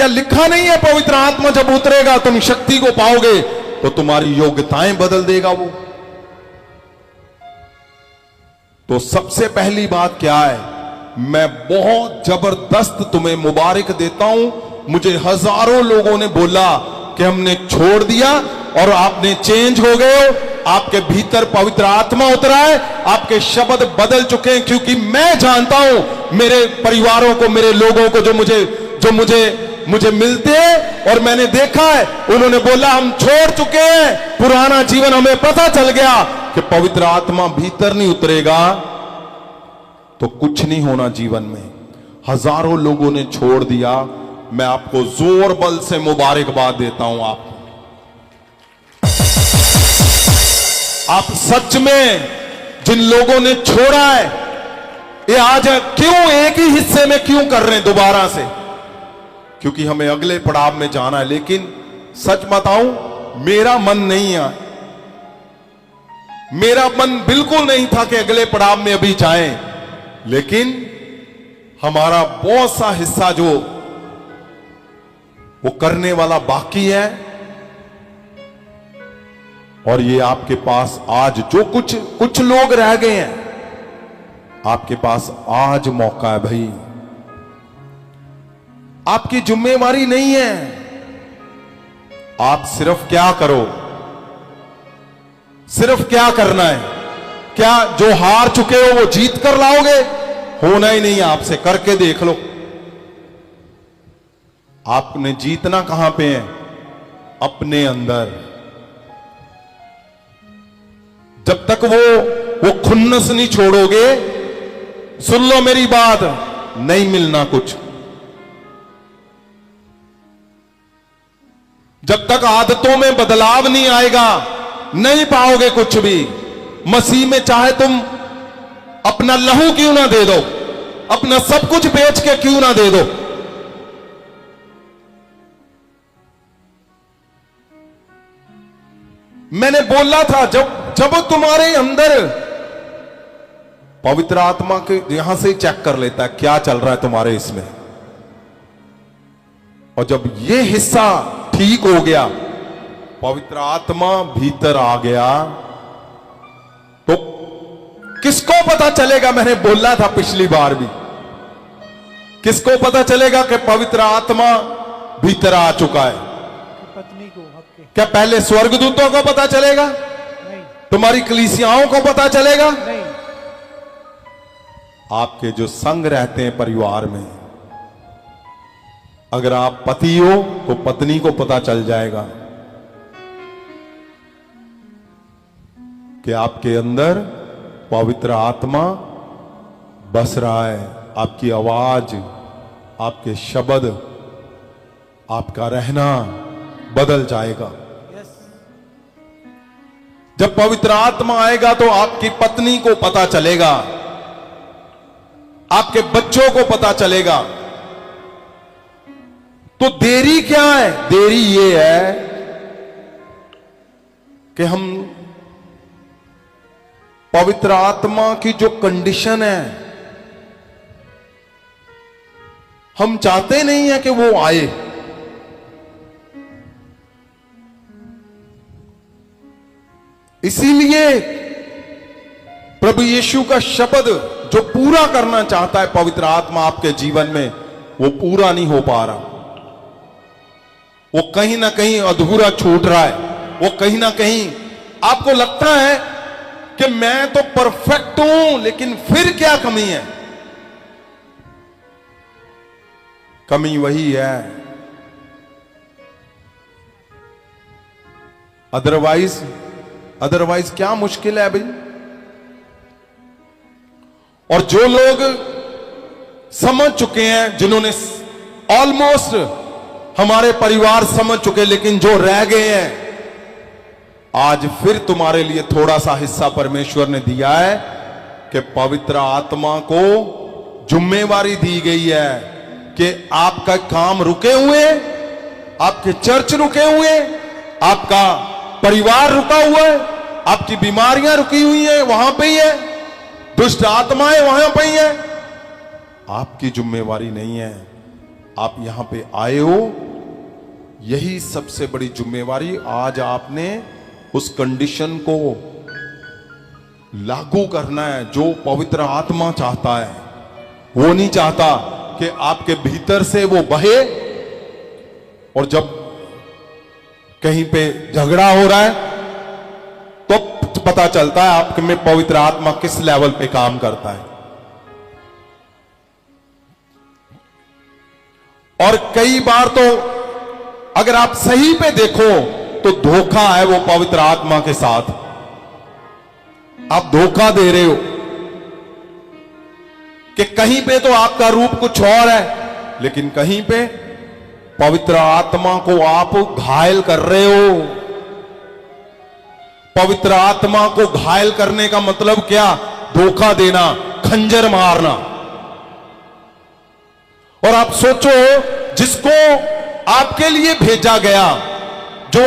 क्या लिखा नहीं है पवित्र आत्मा जब उतरेगा तुम शक्ति को पाओगे तो तुम्हारी योग्यताएं बदल देगा वो। तो सबसे पहली बात क्या है, मैं बहुत जबरदस्त तुम्हें मुबारक देता हूं। मुझे हजारों लोगों ने बोला कि हमने छोड़ दिया और आपने चेंज हो गए हो, आपके भीतर पवित्र आत्मा उतरा है, आपके शब्द बदल चुके हैं। क्योंकि मैं जानता हूं मेरे परिवारों को, मेरे लोगों को जो मुझे मिलते हैं और मैंने देखा है, उन्होंने बोला हम छोड़ चुके हैं पुराना जीवन, हमें पता चल गया कि पवित्र आत्मा भीतर नहीं उतरेगा तो कुछ नहीं होना जीवन में। हजारों लोगों ने छोड़ दिया, मैं आपको जोर बल से मुबारकबाद देता हूं। आप सच में जिन लोगों ने छोड़ा है, ये आज क्यों एक ही हिस्से में क्यों कर रहे हैं दोबारा से, क्योंकि हमें अगले पड़ाव में जाना है। लेकिन सच बताऊं, मेरा मन नहीं है, मेरा मन बिल्कुल नहीं था कि अगले पड़ाव में अभी जाएं, लेकिन हमारा बहुत सा हिस्सा जो वो करने वाला बाकी है। और ये आपके पास आज जो कुछ लोग रह गए हैं, आपके पास आज मौका है भाई। आपकी जिम्मेवारी नहीं है, आप सिर्फ क्या करो, सिर्फ क्या करना है, क्या जो हार चुके हो वो जीत कर लाओगे? होना ही नहीं है आपसे, करके देख लो। आपने जीतना कहां पे है? अपने अंदर। जब तक वो खुन्नस नहीं छोड़ोगे, सुन लो मेरी बात, नहीं मिलना कुछ। जब तक आदतों में बदलाव नहीं आएगा, नहीं पाओगे कुछ भी। मसीह में चाहे तुम अपना लहू क्यों ना दे दो, अपना सब कुछ बेच के क्यों ना दे दो, मैंने बोला था जब तुम्हारे अंदर पवित्र आत्मा के यहां से चेक कर लेता है क्या चल रहा है तुम्हारे इसमें, और जब ये हिस्सा ठीक हो गया, पवित्र आत्मा भीतर आ गया, तो किसको पता चलेगा? मैंने बोला था पिछली बार भी, किसको पता चलेगा कि पवित्र आत्मा भीतर आ चुका है? पत्नी को आपके। क्या पहले स्वर्गदूतों को पता चलेगा? नहीं। तुम्हारी कलीसियाओं को पता चलेगा? नहीं। आपके जो संग रहते हैं परिवार में, अगर आप पति हो तो पत्नी को पता चल जाएगा कि आपके अंदर पवित्र आत्मा बस रहा है। आपकी आवाज, आपके शब्द, आपका रहना बदल जाएगा। जब पवित्र आत्मा आएगा तो आपकी पत्नी को पता चलेगा, आपके बच्चों को पता चलेगा। तो देरी क्या है? देरी ये है कि हम पवित्र आत्मा की जो कंडीशन है, हम चाहते नहीं है कि वो आए। इसीलिए प्रभु यीशु का शब्द जो पूरा करना चाहता है पवित्र आत्मा आपके जीवन में, वो पूरा नहीं हो पा रहा। वो कहीं ना कहीं अधूरा छूट रहा है। वो कहीं ना कहीं आपको लगता है कि मैं तो परफेक्ट हूं, लेकिन फिर क्या कमी है? कमी वही है, अदरवाइज क्या मुश्किल है भाई? और जो लोग समझ चुके हैं, जिन्होंने ऑलमोस्ट हमारे परिवार समझ चुके, लेकिन जो रह गए हैं, आज फिर तुम्हारे लिए थोड़ा सा हिस्सा परमेश्वर ने दिया है कि पवित्र आत्मा को जिम्मेवारी दी गई है कि आपका काम रुके हुए, आपके चर्च रुके हुए, आपका परिवार रुका हुआ है, आपकी बीमारियां रुकी हुई हैं, वहां पे ही है, दुष्ट आत्माएं वहां पे ही है। आपकी जिम्मेवारी नहीं है, आप यहां पे आए हो, यही सबसे बड़ी जिम्मेवारी। आज आपने उस कंडीशन को लागू करना है जो पवित्र आत्मा चाहता है। वो नहीं चाहता कि आपके भीतर से वो बहे और जब कहीं पे झगड़ा हो रहा है तो पता चलता है आपके में पवित्र आत्मा किस लेवल पे काम करता है। और कई बार तो अगर आप सही पे देखो तो धोखा है वो पवित्र आत्मा के साथ। आप धोखा दे रहे हो कि कहीं पे तो आपका रूप कुछ और है, लेकिन कहीं पे पवित्र आत्मा को आप घायल कर रहे हो। पवित्र आत्मा को घायल करने का मतलब क्या? धोखा देना, खंजर मारना। और आप सोचो, जिसको आपके लिए भेजा गया, जो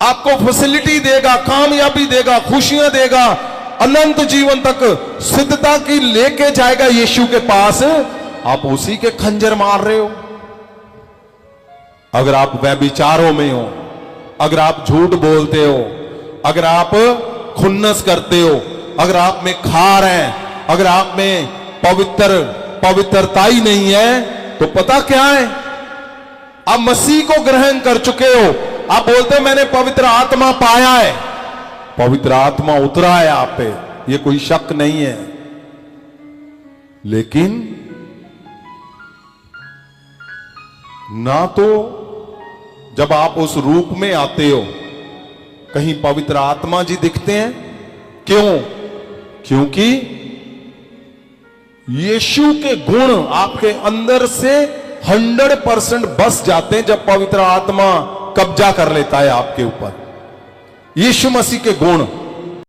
आपको फैसिलिटी देगा, कामयाबी देगा, खुशियां देगा, अनंत जीवन तक सिद्धता की लेके जाएगा यीशु के पास, आप उसी के खंजर मार रहे हो। अगर आप व्यभिचारों में हो, अगर आप झूठ बोलते हो, अगर आप खुन्नस करते हो, अगर आप में खार है, अगर आप में पवित्रता ही नहीं है, तो पता क्या है? आप मसीह को ग्रहण कर चुके हो। आप बोलते हैं मैंने पवित्र आत्मा पाया है। पवित्र आत्मा उतरा है आप पे, ये कोई शक नहीं है। लेकिन ना तो जब आप उस रूप में आते हो कहीं पवित्र आत्मा जी दिखते हैं। क्यों? क्योंकि यीशु के गुण आपके अंदर से 100% बस जाते हैं जब पवित्र आत्मा कब्जा कर लेता है आपके ऊपर। यीशु मसीह के गुण